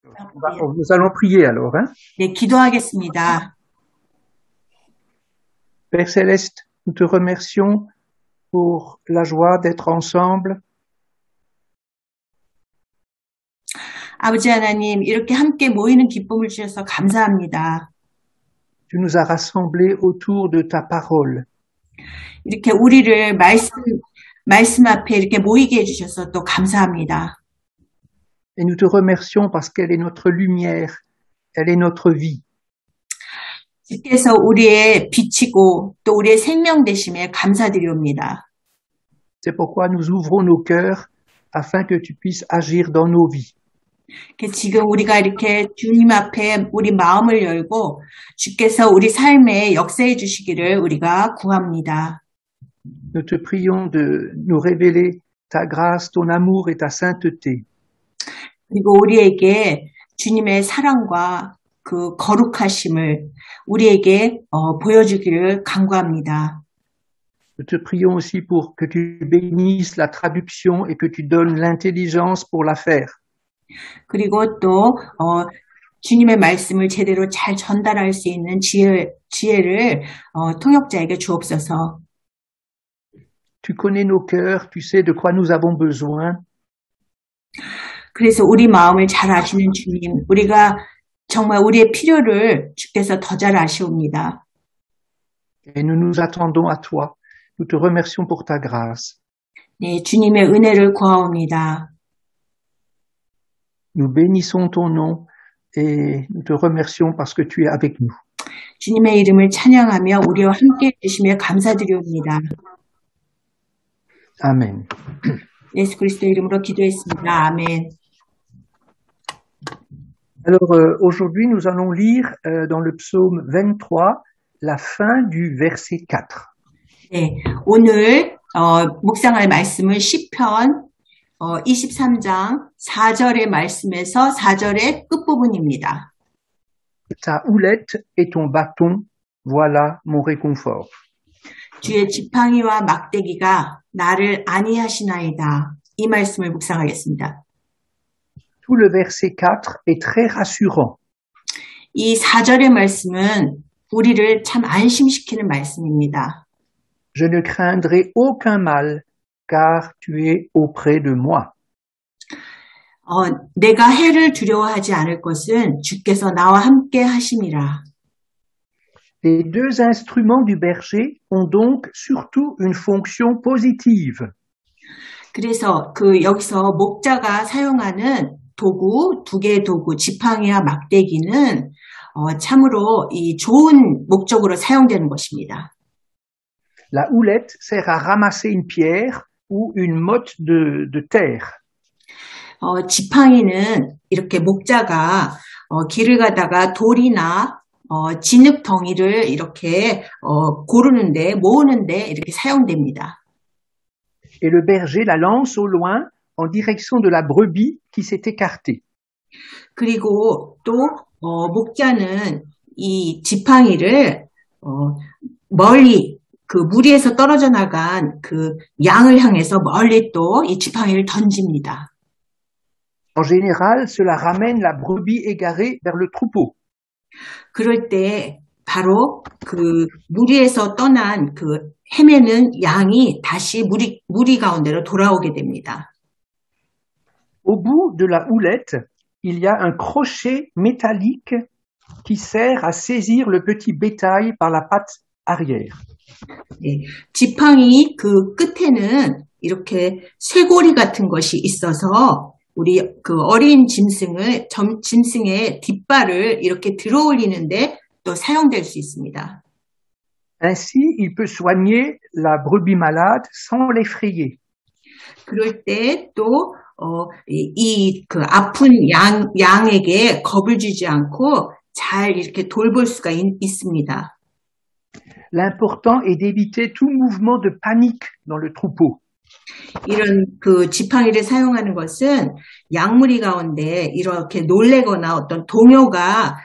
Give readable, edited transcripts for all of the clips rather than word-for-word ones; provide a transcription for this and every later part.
Nous allons prier alors. Hein? 네, 기도하겠습니다. Père Céleste, nous te remercions pour la joie d'être ensemble. 아버지 하나님, 이렇게 함께 모이는 기쁨을 주셔서 감사합니다. Tu nous as rassemblés autour de ta parole. 이렇게 우리를 말씀 앞에 이렇게 모이게 해주셔서 또 감사합니다. Et nous te remercions parce qu'elle est notre lumière, elle est notre vie. 주께서 우리의 빛이고 또 우리의 생명 되심에 감사드리옵니다. C'est pourquoi nous ouvrons nos cœurs afin que tu puisses agir dans nos vies. 지금 우리가 이렇게 주님 앞에 우리 마음을 열고 주께서 우리 삶에 역사해 주시기를 우리가 구합니다. Nous te prions de nous révéler ta grâce, ton amour et ta sainteté. 그리고 우리에게 주님의 사랑과 그 거룩하심을 우리에게 보여주기를 간구합니다. Nous te prions aussi pour que tu bénisses la traduction et que tu donnes l'intelligence pour la faire. 그리고 또 주님의 말씀을 제대로 잘 전달할 수 있는 지혜를 통역자에게 주옵소서. Tu connais nos cœurs, tu sais de quoi nous avons besoin. 그래서 우리 마음을 잘 아시는 주님, 우리가 정말 우리의 필요를 주께서 더 잘 아시옵니다. Et nous nous attendons à toi. Nous te remercions pour ta grâce. 네, 주님의 은혜를 구하옵니다. Nous bénissons ton nom et nous te remercions parce que tu es avec nous. 주님의 이름을 찬양하며 우리와 함께 해주시며 감사드리옵니다. Amen. 예수 그리스도의 이름으로 기도했습니다. 아멘. Alors aujourd'hui, nous allons lire dans le psaume 23 la fin du verset 4. 네, 오늘 묵상할 말씀은 시편 23장 4절의 말씀에서 4절의 끝부분입니다. Ta houlette et ton bâton, voilà mon réconfort. 주의 지팡이와 막대기가 나를 안위하시나이다. 이 말씀을 묵상하겠습니다. Tout le verset 4 est très rassurant. 이 4절의 말씀은 우리를 참 안심시키는 말씀입니다. Je ne craindrai aucun mal, car tu es auprès de moi. 내가 해를 두려워하지 않을 것은 주께서 나와 함께 하심이라. Les deux instruments du berger ont donc surtout une fonction positive. 그래서 여기서 목자가 사용하는 도구, 두 개의 도구, 지팡이와 막대기는 참으로 이 좋은 목적으로 사용되는 것입니다. La houlette sert à ramasser une pierre ou une motte de terre. 지팡이는 이렇게 목자가 길을 가다가 돌이나 진흙덩이를 이렇게 고르는데 모으는데 이렇게 사용됩니다. Et le berger la lance au loin en direction de la brebis qui s'est écartée. 그리고 또 목자는 이 지팡이를 멀리 그 무리에서 떨어져 나간 그 양을 향해서 멀리 또 이 지팡이를 던집니다. En général, cela ramène la brebis égarée vers le troupeau. 그럴 때 바로 그 무리에서 떠난 그 헤매는 양이 다시 무리 가운데로 돌아오게 됩니다. Au bout de la houlette, il y a un crochet métallique qui sert à saisir le petit bétail par la patte arrière. 네, 지팡이 그 끝에는 이렇게 쇠고리 같은 것이 있어서 우리 그 어린 짐승의 뒷발을 이렇게 들어 올리는데 또 사용될 수 있습니다. Ainsi, il peut soigner la brebis malade sans l'effrayer. 그럴 때 또 그 아픈 양에게 겁을 주지 않고 잘 이렇게 돌볼 수가 있습니다. L'important est d'éviter tout mouvement de panique dans le troupeau. 이런 그 지팡이를 사용하는 것은 양무리 가운데 이렇게 놀래거나 어떤 동요가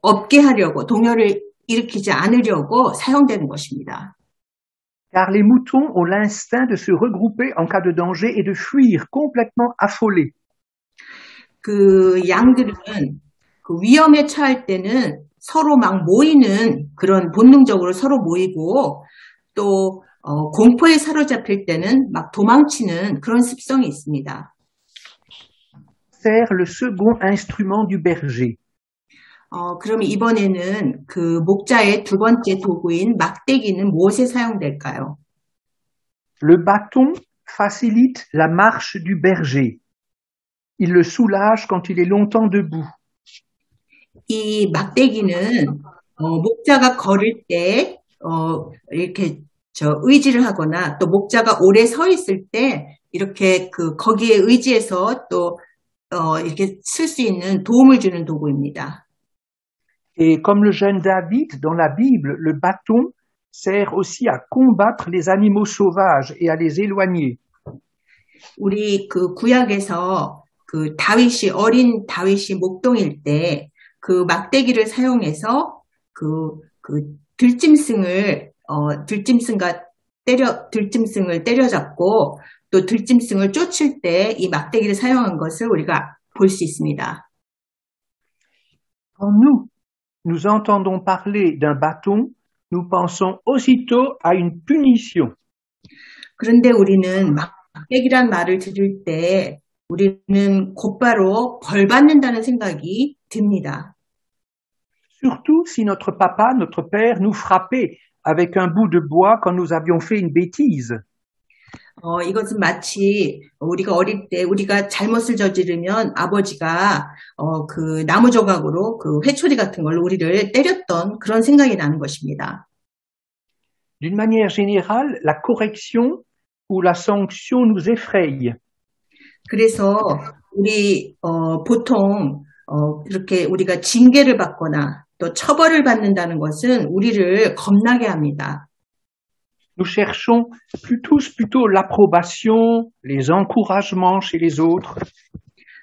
없게 하려고 동요를 일으키지 않으려고 사용되는 것입니다. Car les moutons ont l'instinct de se regrouper en cas de danger et de fuir complètement affolés. 그 양들은 그 위험에 처할 때는 서로 막 모이는 그런 본능적으로 서로 모이고 또 공포에 사로잡힐 때는 막 도망치는 그런 습성이 있습니다. Sert le second instrument du berger. 그러면 이번에는 그 목자의 두 번째 도구인 막대기는 무엇에 사용될까요? Le bâton facilite la marche du berger. Il le soulage quand il est longtemps debout. 이 막대기는 목자가 걸을 때 이렇게 의지를 하거나 또 목자가 오래 서 있을 때 이렇게 그 거기에 의지해서 또 이렇게 쓸 수 있는 도움을 주는 도구입니다. Et comme le jeune David dans la Bible, le bâton sert aussi à combattre les animaux sauvages et à les éloigner. 우리 그 구약에서 그 어린 다윗이 목동일 때 그 막대기를 사용해서 그 들짐승을 때려잡고 또 들짐승을 쫓을 때 이 막대기를 사용한 것을 우리가 볼 수 있습니다. Quand nous entendons parler d'un bâton, nous pensons aussitôt à une punition. 그런데 우리는 막대기란 말을 들을 때 우리는 곧바로 벌 받는다는 생각이 듭니다. Surtout si notre papa, notre père nous frappait avec un bout de bois quand nous avions fait une bêtise. 이것은 마치 우리가 어릴 때 우리가 잘못을 저지르면 아버지가 그 나무 조각으로 그 회초리 같은 걸로 우리를 때렸던 그런 생각이 나는 것입니다. D'une manière générale, la correction ou la sanction nous effraie. 그래서 우리 보통 이렇게 우리가 징계를 받거나 또 처벌을 받는다는 것은 우리를 겁나게 합니다. Nous cherchons plutôt l'approbation, les encouragements chez les autres.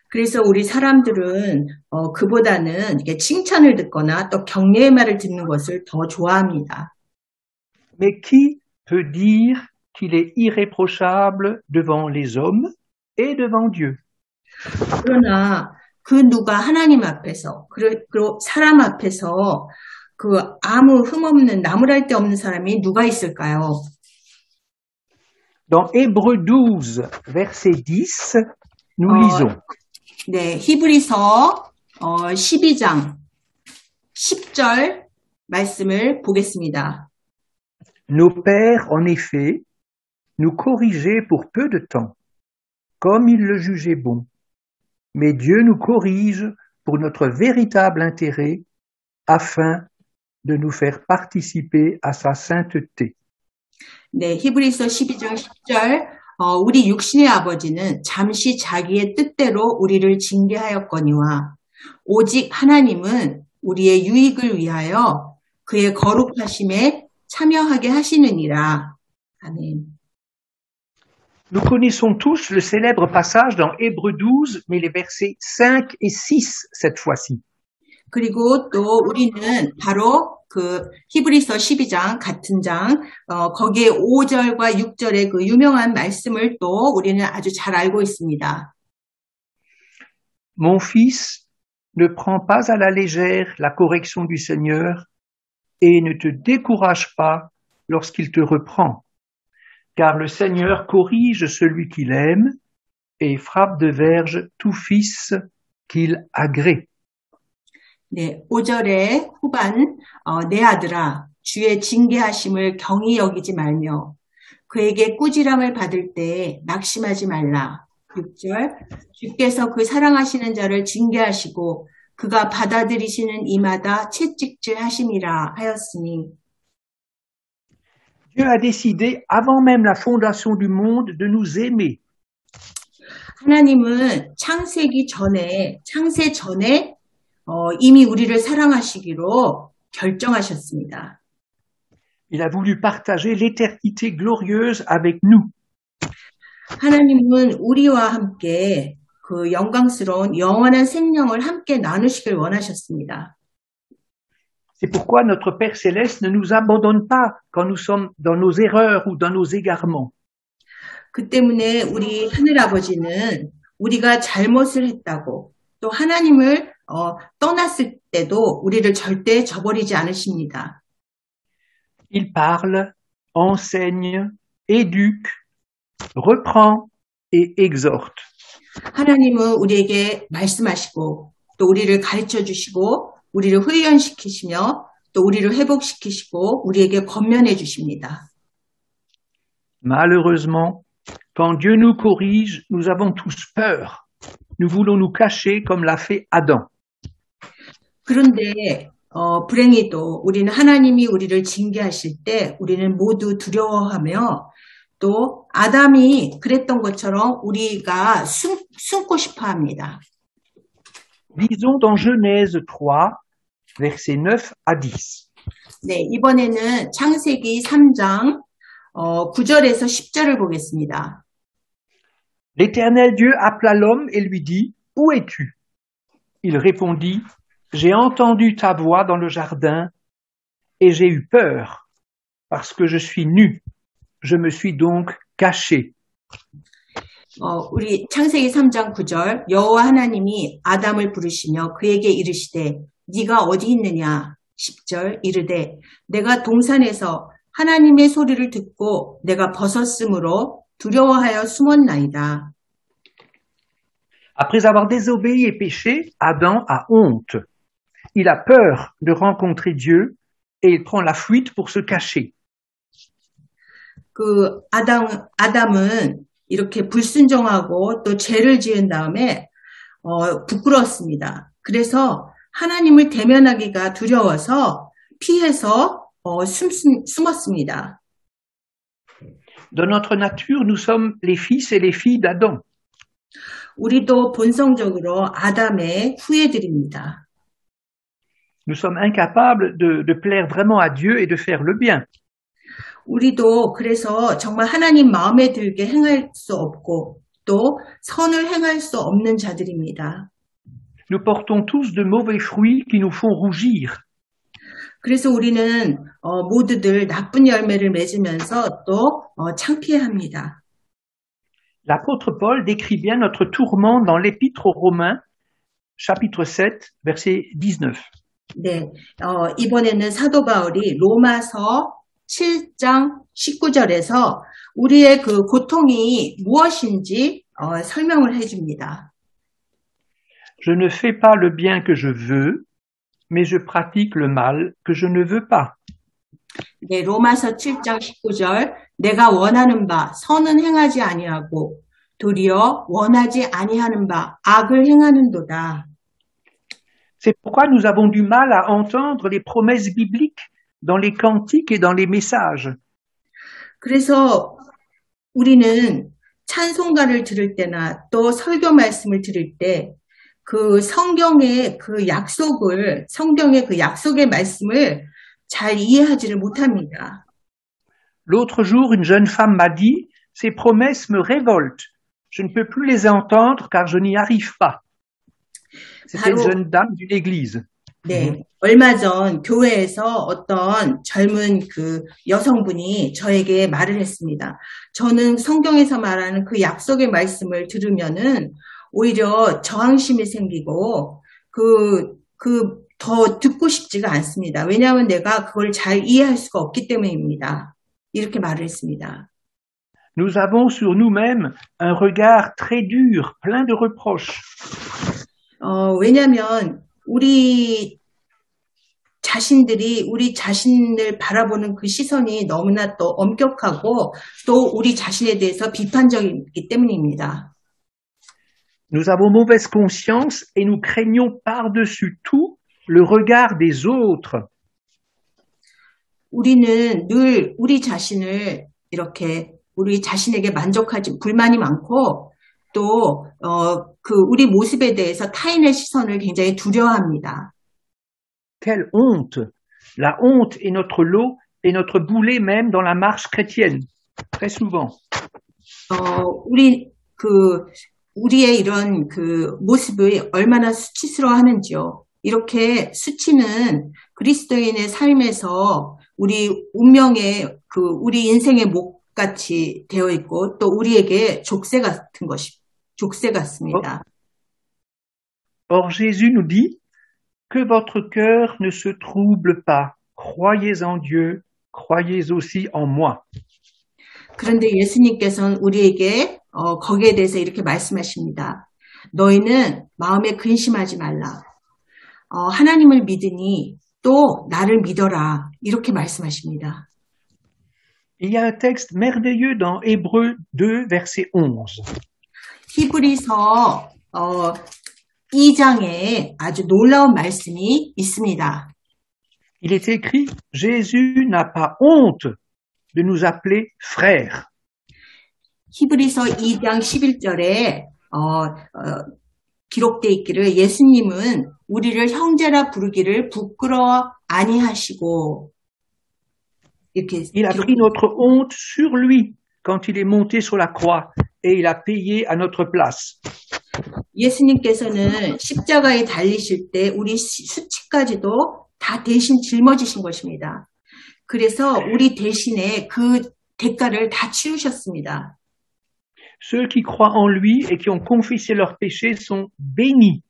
그래서 우리 사람들은 그보다는 이게 칭찬을 듣거나 또 격려의 말을 듣는 것을 더 좋아합니다. Mais qui peut dire qu'il est irréprochable devant les hommes et devant Dieu? 그러나 그 누가 하나님 앞에서 그리고 사람 앞에서 그 아무 흠없는 나무랄 데 없는 사람이 누가 있을까요? Dans Hébreux 12, verset 10, nous lisons. 네, 히브리서 12장 10절 말씀을 보겠습니다. Nos pères, en effet, nous corrigeaient pour peu de temps, comme ils le jugeaient bon. Mais Dieu nous corrige pour notre véritable intérêt, afin de nous faire participer à sa sainteté. 네, 히브리서 12장 10절 우리 육신의 아버지는 잠시 자기의 뜻대로 우리를 징계하였거니와 오직 하나님은 우리의 유익을 위하여 그의 거룩하심에 참여하게 하시느니라. 아멘. Nous connaissons tous le célèbre passage dans Hébreux 12, mais les versets 5 et 6 cette fois-ci. 그리고 또 우리는 바로 그 히브리서 12장 같은 장 거기에 5절과 6절의 그 유명한 말씀을 또 우리는 아주 잘 알고 있습니다. Mon fils, ne prends pas à la légère la correction du Seigneur et ne te décourage pas lorsqu'il te reprend, car le Seigneur corrige celui qu'il aime et frappe de verge tout fils qu'il agrée. 네, 5절의 후반 내 아들아 주의 징계하심을 경히 여기지 말며 그에게 꾸지람을 받을 때 낙심하지 말라. 6절 주께서 그 사랑하시는 자를 징계하시고 그가 받아들이시는 이마다 채찍질 하심이라 하였으니 Dieu a décidé avant même la fondation du monde de nous aimer. 하나님은 창세 전에 이미 우리를 사랑하시기로 결정하셨습니다. Il a voulu partager l'éternité glorieuse avec nous. 하나님은 우리와 함께 그 영광스러운 영원한 생명을 함께 나누시길 원하셨습니다. C'est pourquoi notre Père Céleste ne nous abandonne pas quand nous sommes dans nos erreurs ou dans nos égarements. 그 때문에 우리 하늘아버지는 우리가 잘못을 했다고 또 하나님을 떠났을 때도 우리를 절대 저버리지 않으십니다. Il parle, enseigne, éduque, reprend et exhorte. 하나님은 우리에게 말씀하시고 또 우리를 가르쳐 주시고 우리를 훈련시키시며 또 우리를 회복시키시고 우리에게 권면해 주십니다. Malheureusement, quand Dieu nous corrige, nous avons tous peur. Nous voulons nous cacher comme l'a fait Adam. 그런데 불행히도 우리는 하나님이 우리를 징계하실 때 우리는 모두 두려워하며 또 아담이 그랬던 것처럼 우리가 숨고 싶어 합니다. Lisons dans Genèse 3, versets 9 à 10. 네, 이번에는 창세기 3장 9절에서 10절을 보겠습니다. L'Éternel Dieu appela l'homme et lui dit, « Où es-tu » Il répondit, « J'ai entendu ta voix dans le jardin et j'ai eu peur parce que je suis nu. Je me suis donc caché. » 우리 창세기 3장 9절 여호와 하나님이 아담을 부르시며 그에게 이르시되 네가 어디 있느냐 10절 이르되 내가 동산에서 하나님의 소리를 듣고 내가 벗었으므로 두려워하여 숨었나이다. Après avoir désobéi et péché, Adam a honte. Il a peur de rencontrer Dieu et il prend la fuite pour se cacher. 그 아담은 이렇게 불순종하고 또 죄를 지은 다음에 부끄러웠습니다. 그래서 하나님을 대면하기가 두려워서 피해서 숨었습니다. Dans notre nature, nous sommes les fils et les filles d'Adam. 우리도 본성적으로 아담의 후예들입니다. Nous sommes incapables de plaire vraiment à Dieu et de faire le bien. 우리도 그래서 정말 하나님 마음에 들게 행할 수 없고 또 선을 행할 수 없는 자들입니다. Nous portons tous de mauvais fruits qui nous font rougir. 그래서 우리는 모두들 나쁜 열매를 맺으면서 또 창피해합니다. L'apôtre Paul décrit bien notre tourment dans l'épître aux Romains, chapitre 7, verset 19. 네, 이번에는 사도 바울이 로마서 7장 19절에서 우리의 그 고통이 무엇인지 설명을 해줍니다. Je ne fais pas le bien que je veux, mais je pratique le mal que je ne veux pas. 네, 로마서 7장 19절 내가 원하는 바 선은 행하지 아니하고 도리어 원하지 아니하는 바 악을 행하는도다. C'est pourquoi nous avons du mal à entendre les promesses bibliques dans les cantiques et dans les messages. 그래서 우리는 찬송가를 들을 때나 또 설교 말씀을 들을 때 그 성경의 그 약속의 말씀을 잘 이해하지를 못합니다. L'autre jour, une jeune femme m'a dit, ces promesses me révoltent. Je ne peux plus les entendre car je n'y arrive pas. C'était une jeune dame d'une église. 네, 얼마 전 교회에서 어떤 젊은 그 여성분이 저에게 말을 했습니다. 저는 성경에서 말하는 그 약속의 말씀을 들으면은 오히려 저항심이 생기고 더 듣고 싶지가 않습니다. 왜냐하면 내가 그걸 잘 이해할 수가 없기 때문입니다. 이렇게 말을 했습니다. Nous avons sur nous-mêmes un regard très dur, plein de reproches. 왜냐하면 우리 자신들이 우리 자신을 바라보는 그 시선이 너무나 또 엄격하고 또 우리 자신에 대해서 비판적이기 때문입니다. Nous avons mauvaise conscience et nous craignons par-dessus tout le regard des autres. 우리는 늘 우리 자신을 이렇게 우리 자신에게 불만이 많고 또 우리 모습에 대해서 타인의 시선을 굉장히 두려워합니다. Quelle honte! La honte est notre lot et notre boulet même dans la marche chrétienne, très souvent. 우리의 이런 그 모습이 얼마나 수치스러워하는지요. 이렇게 수치는 그리스도인의 삶에서 우리 운명의 우리 인생의 목같이 되어 있고 또 우리에게 족쇄 같습니다. Or Jésus nous dit que votre cœur ne se trouble pas. Croyez en Dieu, croyez aussi en moi. 그런데 예수님께서는 우리에게 거기에 대해서 이렇게 말씀하십니다. 너희는 마음에 근심하지 말라. 하나님을 믿으니 또 나를 믿어라. 이렇게 말씀하십니다. Il y a un texte merveilleux dans Hébreux 2, verset 11. 히브리서 2장에 아주 놀라운 말씀이 있습니다. Il est écrit, Jésus n'a pas honte de nous appeler frères. 히브리서 2장 11절에 기록되어 있기를 예수님은 우리를 형제라 부르기를 부끄러워 아니하시고 이렇게 Il a pris notre honte sur lui quand il est monté sur la croix et il a payé à notre place. 예수님께서는 십자가에 달리실 때 우리 수치까지도 다 대신 짊어지신 것입니다. 그래서 우리 대신에 그 대가를 다 치르셨습니다. Ceux qui croient en lui et qui ont confessé leurs péchés sont bénis.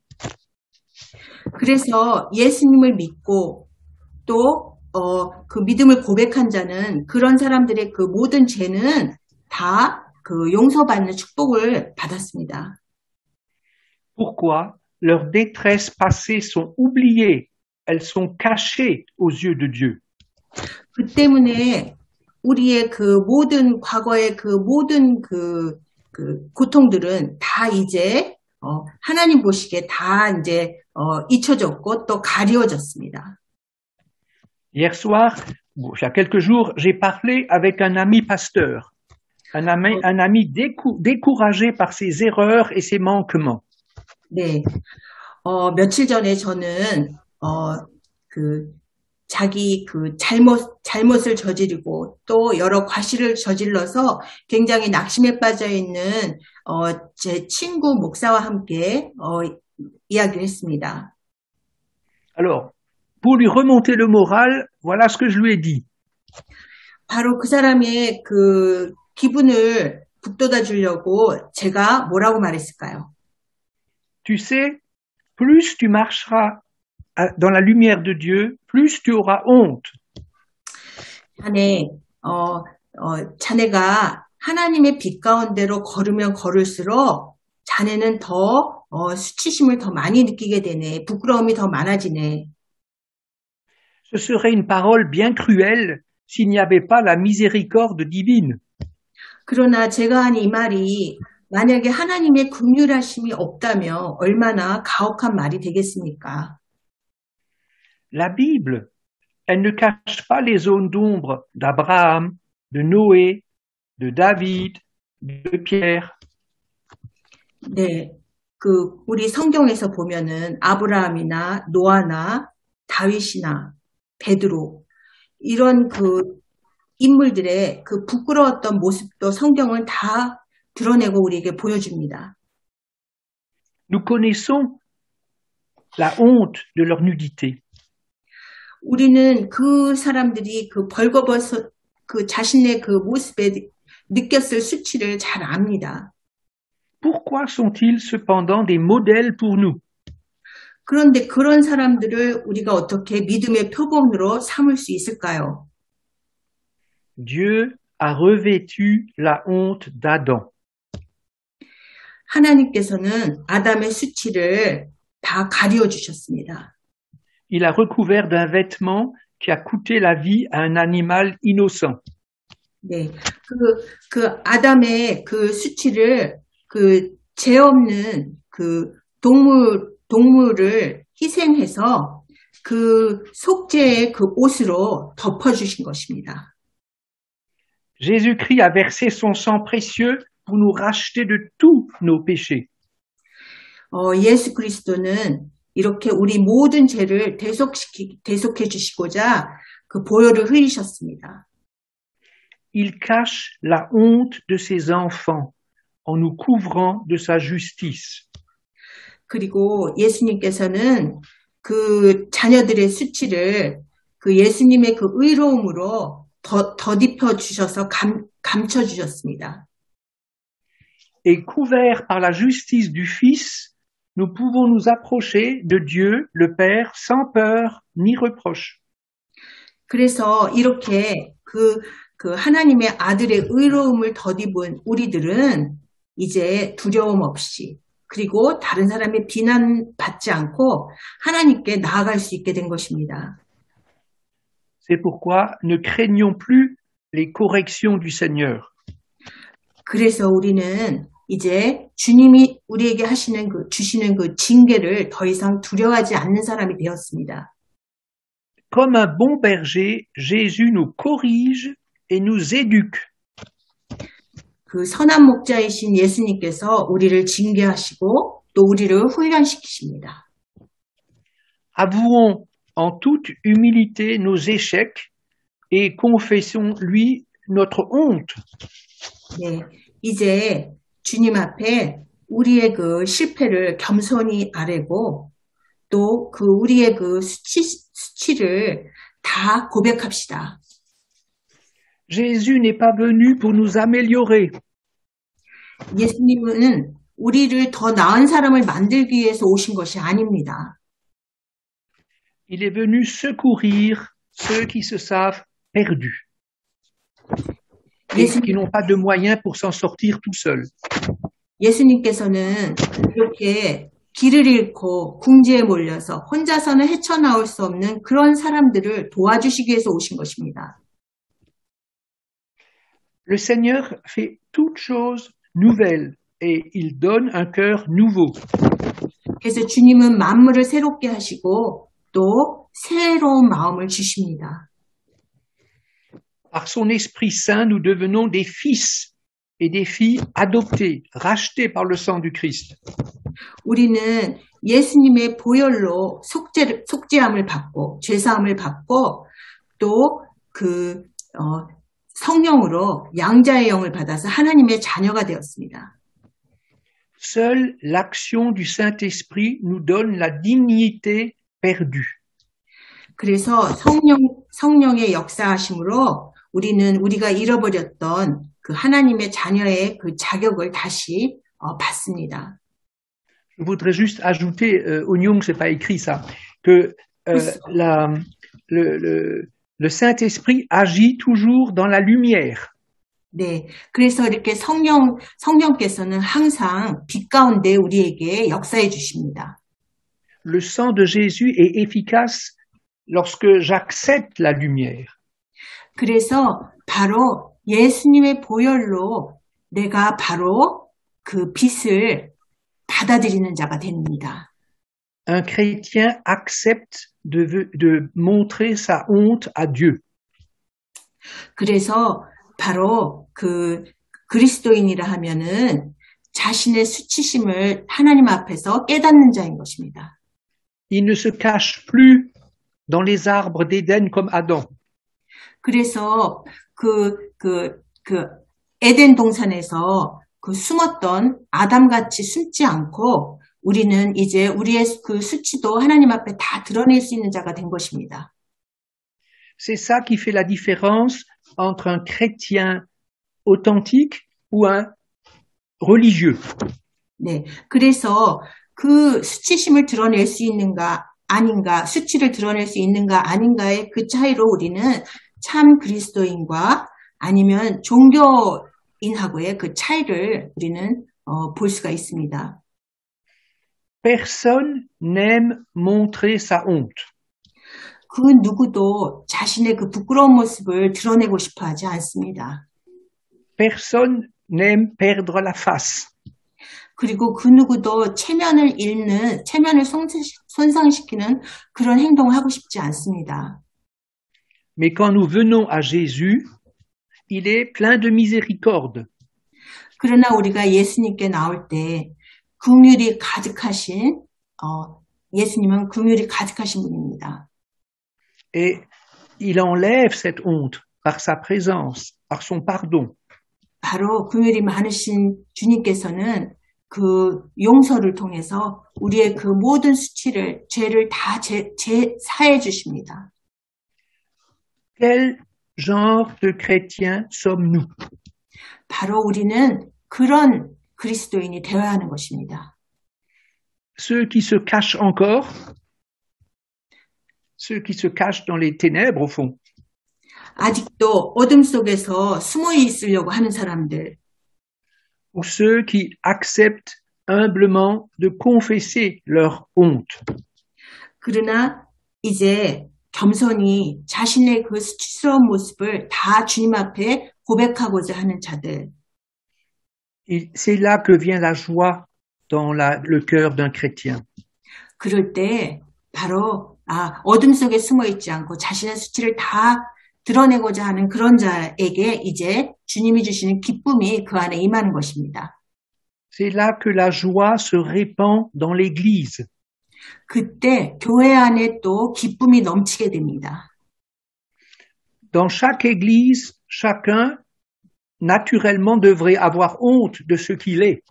그래서 예수님을 믿고 또 그 믿음을 고백한 자는 그런 사람들의 그 모든 죄는 다 그 용서받는 축복을 받았습니다. Pourquoi? Leurs détresses passées sont oubliées. Elles sont cachées aux yeux de Dieu. 그 때문에 우리의 그 모든 과거의 그 모든 그 고통들은 다 이제 하나님 보시기에 다 이제 잊혀졌고 또 가려졌습니다. Hier soir, il y a quelques jours, j'ai parlé avec un ami pasteur, un ami découragé par ses erreurs et ses manquements. 네, 며칠 전에 저는 자기 그 잘못을 저지르고 또 여러 과실을 저질러서 굉장히 낙심에 빠져 있는 제 친구 목사와 함께 이야기를 했습니다. Alors, pour lui remonter le moral, voilà ce que je lui ai dit. 바로 그 사람의 그 기분을 북돋아 주려고 제가 뭐라고 말했을까요? Tu sais, plus tu marcheras dans la lumière de Dieu, plus tu auras honte. 자네가 하나님의 빛 가운데로 걸으면 걸을수록 자네는 더 수치심을 더 많이 느끼게 되네. 부끄러움이 더 많아지네. Ce serait une parole bien cruelle s'il n'y avait pas la miséricorde divine. 그러나 제가 한 이 말이 만약에 하나님의 긍휼하심이 없다면 얼마나 가혹한 말이 되겠습니까? La Bible, elle ne cache pas les zones d'ombre d'Abraham, de Noé, de David, de Pierre. 네, 우리 성경에서 보면은 아브라함이나 노아나 다윗이나 베드로 이런 그 인물들의 그 부끄러웠던 모습도 성경은 다 드러내고 우리에게 보여줍니다. Nous connaissons la honte de leur nudité. 우리는 그 사람들이 그 벌거벗은 그 자신의 그 모습에 느꼈을 수치를 잘 압니다. Pourquoi sont-ils cependant des modèles pour nous? 그런데 그런 사람들을 우리가 어떻게 믿음의 표본으로 삼을 수 있을까요? Dieu a revêtu la honte d'Adam. 하나님께서는 아담의 수치를 다 가려 주셨습니다. Il a recouvert d'un vêtement qui a coûté la vie à un animal innocent. 네, 그 아담의 그 수치를 그 죄 없는 그 동물을 희생해서 그 속죄의 그 옷으로 덮어주신 것입니다. Jésus-Christ a versé son sang précieux pour nous racheter de tous nos péchés. 예수 그리스도는 이렇게 우리 모든 죄를 대속해 주시고자 그 보혈을 흘리셨습니다. Il cache la honte de ses enfants en nous couvrant de sa justice. 그리고 예수님께서는 그 자녀들의 수치를 그 예수님의 그 의로움으로 덧입혀 주셔서 감춰 주셨습니다. Et couvert par la justice du Fils, nous pouvons nous approcher de Dieu, le Père, sans peur ni reproche. 그래서 이렇게 그 하나님의 아들의 의로움을 덧입은 우리들은 이제 두려움 없이 그리고 다른 사람의 비난받지 않고 하나님께 나아갈 수 있게 된 것입니다. C'est pourquoi ne craignons plus les corrections du Seigneur. 그래서 우리는 이제 주님이 우리에게 주시는 그 징계를 더 이상 두려워하지 않는 사람이 되었습니다. Comme un bon berger, Jésus nous corrige et nous éduque. 그 선한 목자이신 예수님께서 우리를 징계하시고 또 우리를 훈련시키십니다. Avouons en toute humilité nos échecs et confessons-lui notre honte. 네, 이제 주님 앞에 우리의 그 실패를 겸손히 아뢰고 또 그 우리의 그 수치를 다 고백합시다. Jésus n'est pas venu pour nous améliorer. 예수님은 우리를 더 나은 사람을 만들기 위해서 오신 것이 아닙니다. Il est venu secourir ceux qui se savent perdus et qui n'ont pas de moyens pour s'en sortir tout seuls. 예수님께서는 이렇게 길을 잃고 궁지에 몰려서 혼자서는 헤쳐나올 수 없는 그런 사람들을 도와주시기 위해서 오신 것입니다. Le Seigneur fait toutes choses nouvelles et il donne un cœur nouveau. 그래서 주님은 만물을 새롭게 하시고 또 새로운 마음을 주십니다. Par son Esprit Saint, nous devenons des fils et des filles adoptés, rachetés par le sang du Christ. 우리는 예수님의 보혈로 속죄함을 받고 죄사함을 받고 또 성령으로 양자의 영을 받아서 하나님의 자녀가 되었습니다. Seule l'action du Saint-Esprit nous donne la dignité perdue. 그래서 성령의 역사하심으로 우리가 잃어버렸던 그 하나님의 자녀의 그 자격을 다시 받습니다. Je voudrais juste ajouter, Oignon, c'est pas écrit ça, que le Saint-Esprit agit toujours dans la lumière. 네, 그래서 이렇게 성령께서는 항상 빛 가운데 우리에게 역사해 주십니다. Le sang de Jésus est efficace lorsque j'accepte la lumière. 그래서 바로 예수님의 보혈로 내가 바로 그 빛을 받아들이는 자가 됩니다. Un chrétien accepte de montrer sa honte à Dieu. 그래서 바로 그 그리스도인이라 하면은 자신의 수치심을 하나님 앞에서 깨닫는 자인 것입니다. Il ne se cache plus dans les arbres d'Éden comme Adam. 그래서 그 에덴 동산에서 그 숨었던 아담같이 숨지 않고 우리는 이제 우리의 그 수치도 하나님 앞에 다 드러낼 수 있는 자가 된 것입니다. C'est ça qui fait la différence entre un chrétien authentique ou un religieux. 네, 그래서 그 수치심을 드러낼 수 있는가 아닌가, 수치를 드러낼 수 있는가 아닌가의 그 차이로 우리는 참 그리스도인과 아니면 종교인하고의 그 차이를 우리는 볼 수가 있습니다. Personne n'aime montrer sa honte. 그 누구도 자신의 그 부끄러운 모습을 드러내고 싶어 하지 않습니다. Personne n'aime perdre la face. 그리고 그 누구도 체면을 손상시키는 그런 행동을 하고 싶지 않습니다. Mais quand nous venons à Jésus, il est plein de miséricorde. 그러나 우리가 예수님께 나올 때 긍휼이 가득하신 예수님은 긍휼이 가득하신 분입니다. Et il enlève cette honte par sa présence, par son pardon. 바로 긍휼이 많으신 주님께서는 그 용서를 통해서 우리의 그 모든 죄를 다 사해 주십니다. Quel genre de chrétiens sommes-nous? 바로 우리는 그런 그리스도인이 되어야 하는 것입니다. ceux qui se cachent encore, ceux qui se cachent dans les ténèbres au fond, 아직도 어둠 속에서 숨어 있으려고 하는 사람들, ou ceux qui acceptent humblement de confesser leur honte. 그러나 이제 겸손히 자신의 그 수치스러운 모습을 다 주님 앞에 고백하고자 하는 자들. C'est là que vient la joie dans le cœur d'un chrétien. 그럴 때 바로 어둠 속에 숨어 있지 않고 자신의 수치를 다 드러내고자 하는 그런 자에게 이제 주님이 주시는 기쁨이 그 안에 임하는 것입니다. C'est là que la joie se répand dans l'Église. 그때 교회 안에 또 기쁨이 넘치게 됩니다. Dans chaque Église, chacun naturellement devrait avoir honte de ce qu'il est.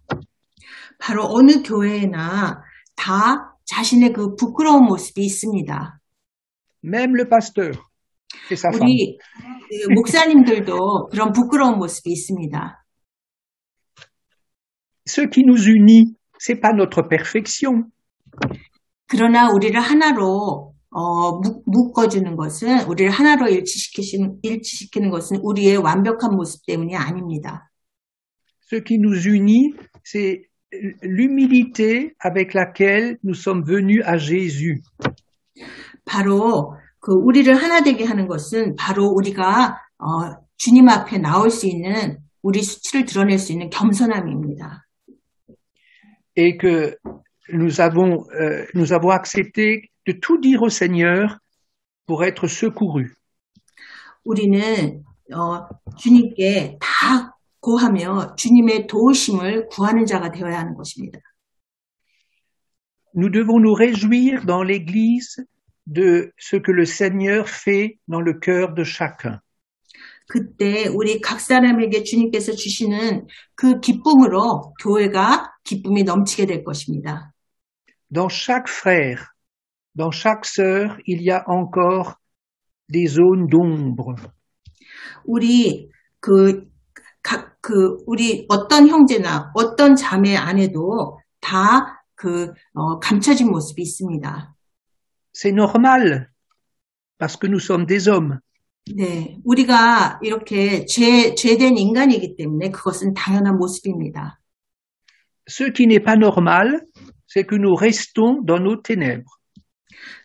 바로 어느 교회나 다 자신의 그 부끄러운 모습이 있습니다. Même le pasteur et sa femme. 우리 목사님들도 그런 부끄러운 모습이 있습니다. Ce qui nous unit, c'est pas notre perfection. 그러나 우리를 하나로 묶어주는 것은, 우리를 하나로 일치시키는 것은 우리의 완벽한 모습 때문이 아닙니다. Ce qui nous unit, c'est l'humilité avec laquelle nous sommes venus à Jésus. 바로 그 우리를 하나 되게 하는 것은 바로 우리가 주님 앞에 나올 수 있는, 우리 수치를 드러낼 수 있는 겸손함입니다. Et que nous avons accepté de tout dire au Seigneur pour être secourus. 우리는 주님께 다 고하며 주님의 도우심을 구하는 자가 되어야 하는 것입니다. Nous devons nous réjouir dans l'Église de ce que le Seigneur fait dans le cœur de chacun. 그때 우리 각 사람에게 주님께서 주시는 그 기쁨으로 교회가 기쁨이 넘치게 될 것입니다. Dans chaque frère, dans chaque sœur, il y a encore des zones d'ombre. 우리 우리 어떤 형제나 어떤 자매 안에도 다 감춰진 모습이 있습니다. C'est normal, parce que nous sommes des hommes. 네, 우리가 이렇게 죄된 인간이기 때문에 그것은 당연한 모습입니다. Ce qui n'est pas normal, c'est que nous restons dans nos ténèbres.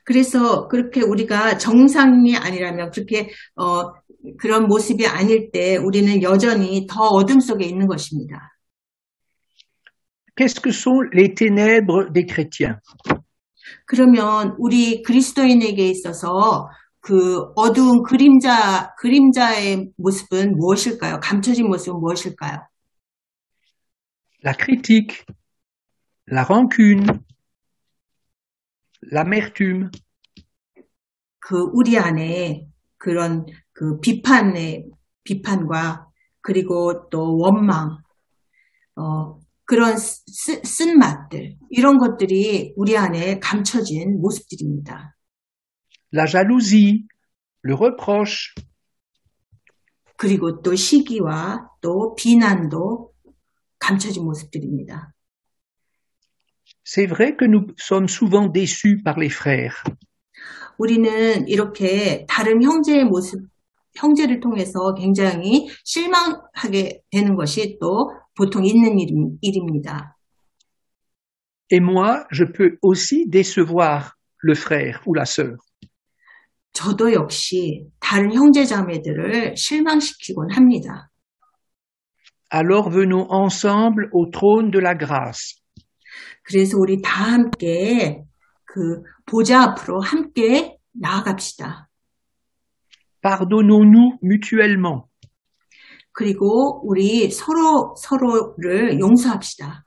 그래서 그렇게 우리가 정상이 아니라면, 그렇게 그런 모습이 아닐 때 우리는 여전히 더 어둠 속에 있는 것입니다. Qu'est-ce que sont les ténèbres des chrétiens? 그러면 우리 그리스도인에게 있어서 그 어두운 그림자의 모습은 무엇일까요? 감춰진 모습은 무엇일까요? La critique, la rancune, l'amertume. 우리 안에 그런 비판과 그리고 또 원망, 그런 쓴맛들, 이런 것들이 우리 안에 감춰진 모습들입니다. La jalousie, le reproche. 그리고 또 시기와 또 비난도 감춰진 모습들입니다. C'est vrai que nous sommes souvent déçus par les frères. 우리는 이렇게 다른 형제를 통해서 굉장히 실망하게 되는 것이 또 보통 있는 일입니다. Et moi, je peux aussi décevoir le frère ou la sœur. 저도 역시 다른 형제자매들을 실망시키곤 합니다. Alors venons ensemble au trône de la grâce. 그래서 우리 다 함께 그 보좌 앞으로 함께 나아갑시다. Pardonnons-nous mutuellement. 그리고 우리 서로를 용서합시다.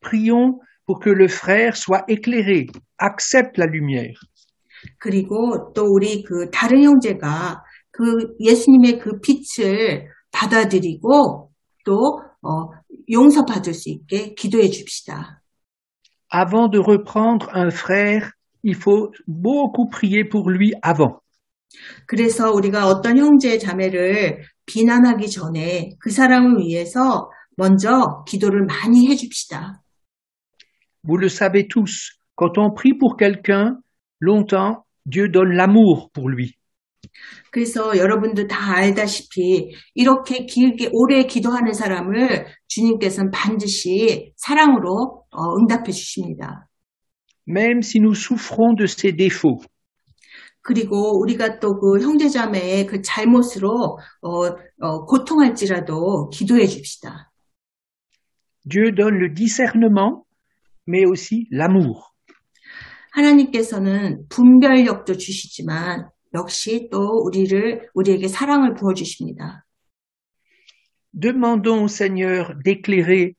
Prions pour que le frère soit éclairé, accepte la lumière. 그리고 또 우리 그 다른 형제가 그 예수님의 그 빛을 받아들이고 또 용서받을 수 있게 기도해 줍시다. Avant de reprendre un frère, il faut beaucoup prier pour lui avant. 그래서 우리가 어떤 형제 자매를 비난하기 전에 그 사람을 위해서 먼저 기도를 많이 해 줍시다. Vous le savez tous, quand on prie pour quelqu'un, longtemps, Dieu donne l'amour pour lui. 그래서 여러분도 다 알다시피 이렇게 길게 오래 기도하는 사람을 주님께서는 반드시 사랑으로 응답해 주십니다. Même si nous souffrons de ses défauts. 그리고 우리가 또 그 형제자매의 그 잘못으로 고통할지라도 기도해 줍시다. Dieu donne le discernement, mais aussi l'amour. 하나님께서는 분별력도 주시지만 역시 또 우리에게 사랑을 부어주십니다. Demandons au Seigneur d'éclairer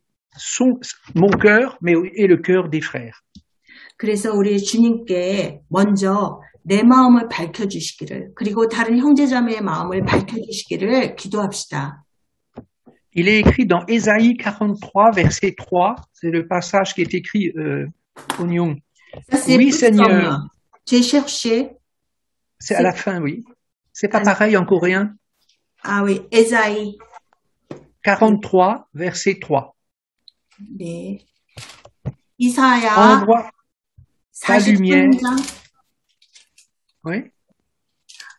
mon cœur, et le cœur des frères. 그래서 우리 주님께 먼저 내 마음을 밝혀주시기를, 그리고 다른 형제자매의 마음을 밝혀주시기를 기도합시다. Il est écrit dans Ésaïe 43, verset 3, c'est le passage qui est écrit Oignon. Oui, Seigneur. J'ai cherché. C'est à la fin, oui. C'est pas pareil en coréen? Ah oui, Ésaïe. 43, verset 3. 네. 이사야. Envoie ta lumière. Oui.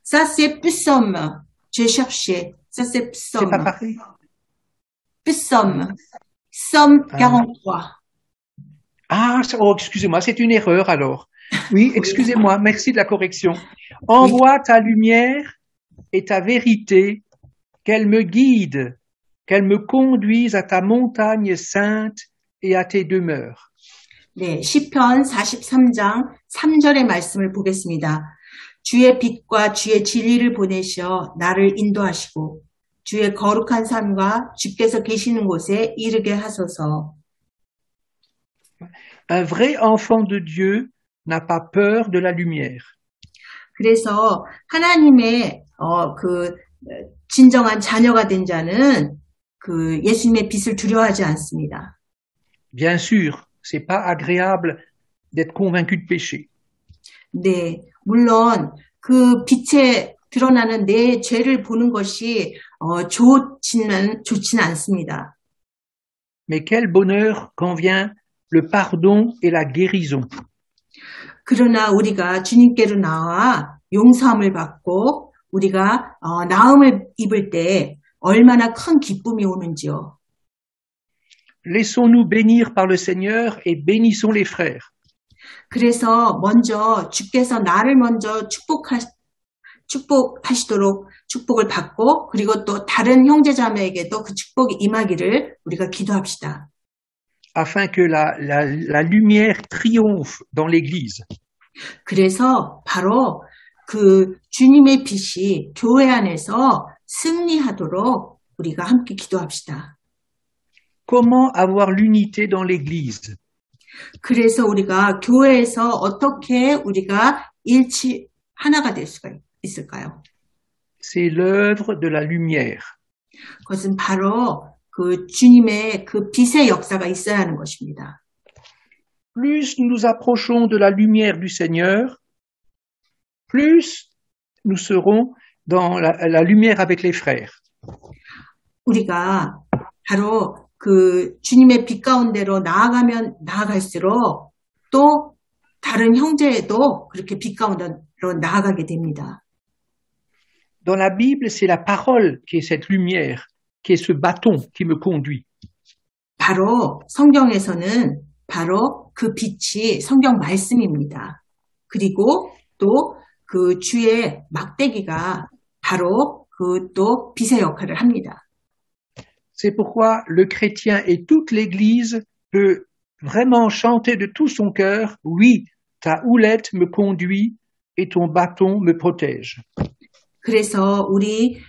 Ça, c'est psaume. J'ai cherché. Ça, c'est psaume. C'est pas pareil. Psaume. Psaume 43. Ah, oh, excusez-moi, c'est une erreur alors. Oui, excusez-moi, merci de la correction. Envoie ta lumière et ta vérité, qu'elle me guide, qu'elle me conduise à ta montagne sainte et à tes demeures. 네, 시편 43장 3절의 말씀을 보겠습니다. 주의 빛과 주의 진리를 보내셔 나를 인도하시고 주의 거룩한 삶과 주께서 계시는 곳에 이르게 하소서. Un vrai enfant de Dieu n'a pas peur de la lumière. 그래서 하나님의 그 진정한 자녀가 된 자는 그 예수님의 빛을 두려워하지 않습니다. Bien sûr, c'est pas agréable d'être convaincu de péché. 네, 물론 그 빛에 드러나는 내 죄를 보는 것이 좋지는 않습니다. Mais quel bonheur quand vient le pardon et la guérison. 그러나 우리가 주님께로 나와 용서함을 받고 우리가 나음을 입을 때 얼마나 큰 기쁨이 오는지요. Laissons-nous bénir par le Seigneur et bénissons les frères. 그래서 먼저 주께서 나를 먼저 축복하시도록 축복을 받고 그리고 또 다른 형제자매에게도 그 축복이 임하기를 우리가 기도합시다. Afin que la lumière triomphe dans l'Église. 그래서 바로 그 주님의 빛이 교회 안에서 승리하도록 우리가 함께 기도합시다. Comment avoir l'unité dans l'Église? 그래서 우리가 교회에서 어떻게 우리가 하나가 될 수가 있을까요? C'est l'œuvre de la lumière. 그것은 바로 그 주님의 그 빛의 역사가 있어야 하는 것입니다. Plus nous nous approchons de la lumière du Seigneur, plus nous serons dans la lumière avec les frères. 우리가 바로 그 주님의 빛 가운데로 나아갈수록 또 다른 형제도 그렇게 빛 가운데로 나아가게 됩니다. Dans la Bible, c'est la parole qui est cette lumière, qui est ce bâton qui me conduit. 바로 성경에서는 바로 그 빛이 성경 말씀입니다. 그리고 또 그 주의 막대기가 바로 그 또 빛의 역할을 합니다. C'est pourquoi le chrétien et toute l'Église peut vraiment chanter de tout son cœur, oui, ta houlette me conduit et ton bâton me protège. 그래서 우리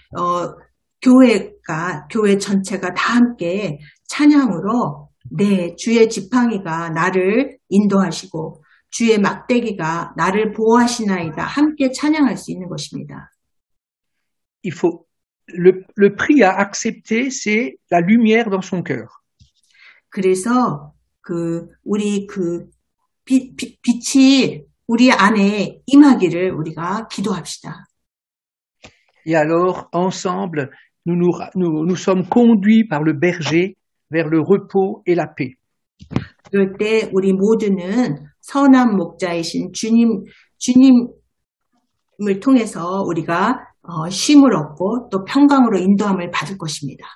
교회 전체가 다 함께 찬양으로 네, 주의 지팡이가 나를 인도하시고 주의 막대기가 나를 보호하시나이다 함께 찬양할 수 있는 것입니다. Il faut le prix à accepter, c'est la lumière dans son cœur. 그래서 우리 빛이 우리 안에 임하기를 우리가 기도합시다. Et alors, ensemble, nous sommes conduits par le berger vers le repos et la paix. 그럴 때 우리 모두는 선한 목자이신 주님을 통해서 우리가 쉼을 얻고 또 평강으로 인도함을 받을 것입니다.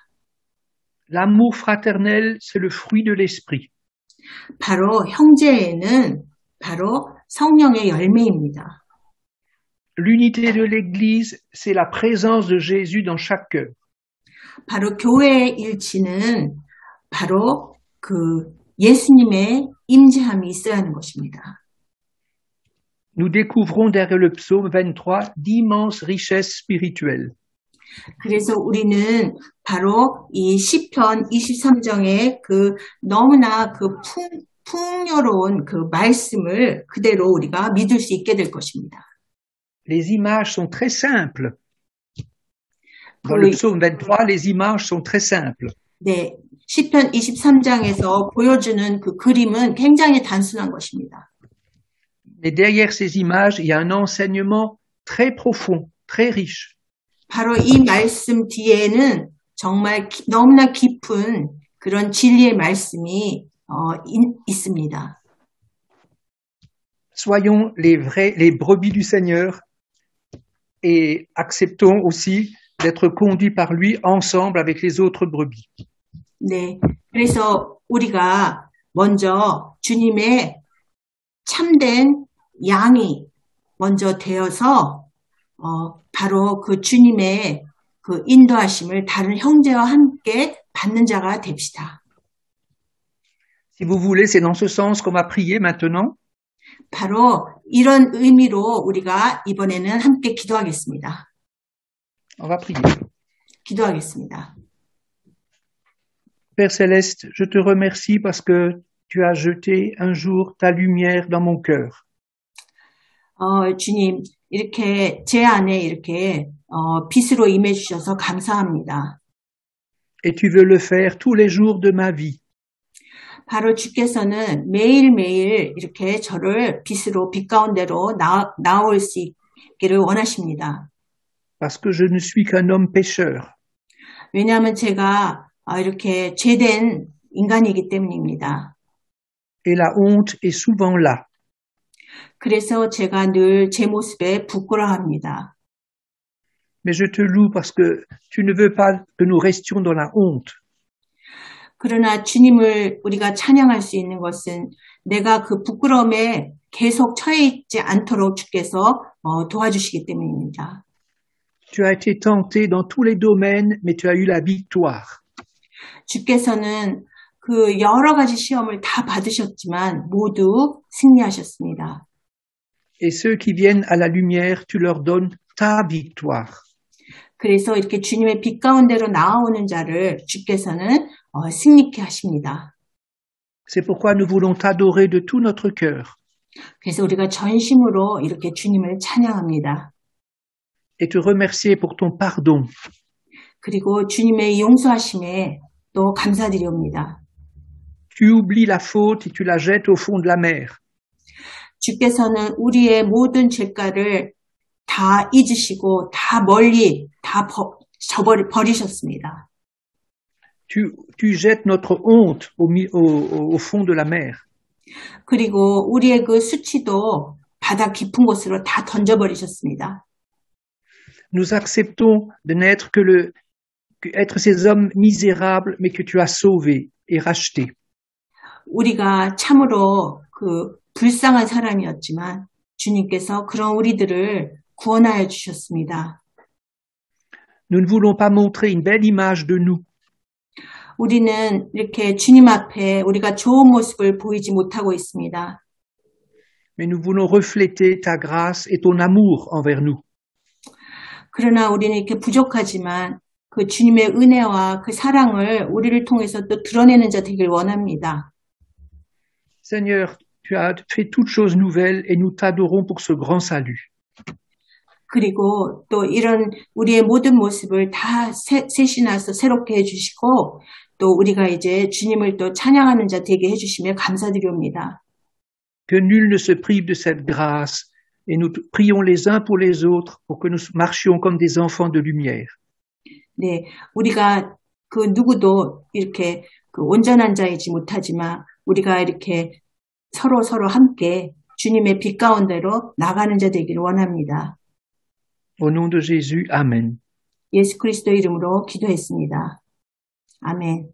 L'amour fraternel, c'est le fruit de l'esprit. 바로 형제에는 바로 성령의 열매입니다. L'unité de l'Église, c'est la présence de Jésus dans chaque cœur. 바로 교회의 일치는 바로 그 예수님의 임재함이 있어야 하는 것입니다. Nous découvrons derrière le psaume 23 d'immenses richesses spirituelles. 그래서 우리는 바로 이 시편 23장의 그 너무나 그 풍요로운 그 말씀을 그대로 우리가 믿을 수 있게 될 것입니다. Les images sont très simples. Dans le psaume 23, les images sont très simples. 네, 시편 23장에서 보여주는 그 그림은 굉장히 단순한 것입니다. Mais derrière ces images, il y a un enseignement très profond, très riche. 바로 이 말씀 뒤에는 정말 너무나 깊은 그런 진리의 말씀이 있습니다. Soyons les brebis du Seigneur et acceptons aussi d'être conduits par lui ensemble avec les autres brebis. 네, 그래서 우리가 먼저 주님의 참된 양이 먼저 되어서 바로 그 주님의 그 인도하심을 다른 형제와 함께 받는 자가 됩시다. Si vous voulez, c'est dans ce sens qu'on va prier maintenant. 바로 이런 의미로 우리가 이번에는 함께 기도하겠습니다. On va prier. 기도하겠습니다. Père Céleste, je te remercie parce que tu as jeté un jour ta lumière dans mon cœur. 주님, 이렇게 제 안에 이렇게 빛으로 임해 주셔서 감사합니다. Et tu veux le faire tous les jours de ma vie. 바로 주께서는 매일매일 이렇게 저를 빛 가운데로 나올 수 있기를 원하십니다. Parce que je ne suis qu'un homme pécheur. 왜냐하면 제가 이렇게 죄된 인간이기 때문입니다. Et la honte est souvent là. 그래서 제가 늘 제 모습에 부끄러워합니다. Mais je te loue parce que tu ne veux pas que nous restions dans la honte. 그러나 주님을 우리가 찬양할 수 있는 것은 내가 그 부끄러움에 계속 처해 있지 않도록 주께서 도와주시기 때문입니다. Tu as été tenté dans tous les domaines, mais tu as eu la victoire. 주께서는 그 여러 가지 시험을 다 받으셨지만 모두 승리하셨습니다. Et ceux qui viennent à la lumière, tu leur donnes ta victoire. 그래서 이렇게 주님의 빛 가운데로 나아오는 자를 주께서는 승리케 하십니다. C'est pourquoi nous voulons t'adorer de tout notre cœur. 그래서 우리가 전심으로 이렇게 주님을 찬양합니다. Et te remercier pour ton pardon. 그리고 주님의 용서하심에 또 감사드립니다. Tu oublies la faute et tu la jettes au fond de la mer. 주께서는 우리의 모든 죄가를 다 잊으시고 다 멀리 다 버리셨습니다. Tu jettes notre honte au fond de la mer. 그리고 우리의 그 수치도 바다 깊은 곳으로 다 던져버리셨습니다. Nous acceptons de n'être être ces hommes misérables, mais que tu as sauvés et rachetés. 우리가 참으로 그 불쌍한 사람이었지만 주님께서 그런 우리들을 구원하여 주셨습니다. Nous ne voulons pas montrer une belle image de nous. 우리는 이렇게 주님 앞에 우리가 좋은 모습을 보이지 못하고 있습니다. Mais nous voulons refléter ta grâce et ton amour envers nous. 그러나 우리는 이렇게 부족하지만 그 주님의 은혜와 그 사랑을 우리를 통해서 또 드러내는 자 되길 원합니다. Seigneur, tu as fait toutes choses nouvelles et nous t'adorons pour ce grand salut. 그리고 또 이런 우리의 모든 모습을 다 새신하서 새롭게 해주시고 또 우리가 이제 주님을 또 찬양하는 자 되게 해주시며 감사드립니다. Que nul ne se prive de cette grâce et nous prions les uns pour les autres pour que nous marchions comme des enfants de lumière. 네, 우리가 그 누구도 이렇게 그 온전한 자이지 못하지만 우리가 이렇게 서로 함께 주님의 빛 가운데로 나가는 자 되기를 원합니다. Au nom de Jésus, Amen. 예수 그리스도 이름으로 기도했습니다. 아멘.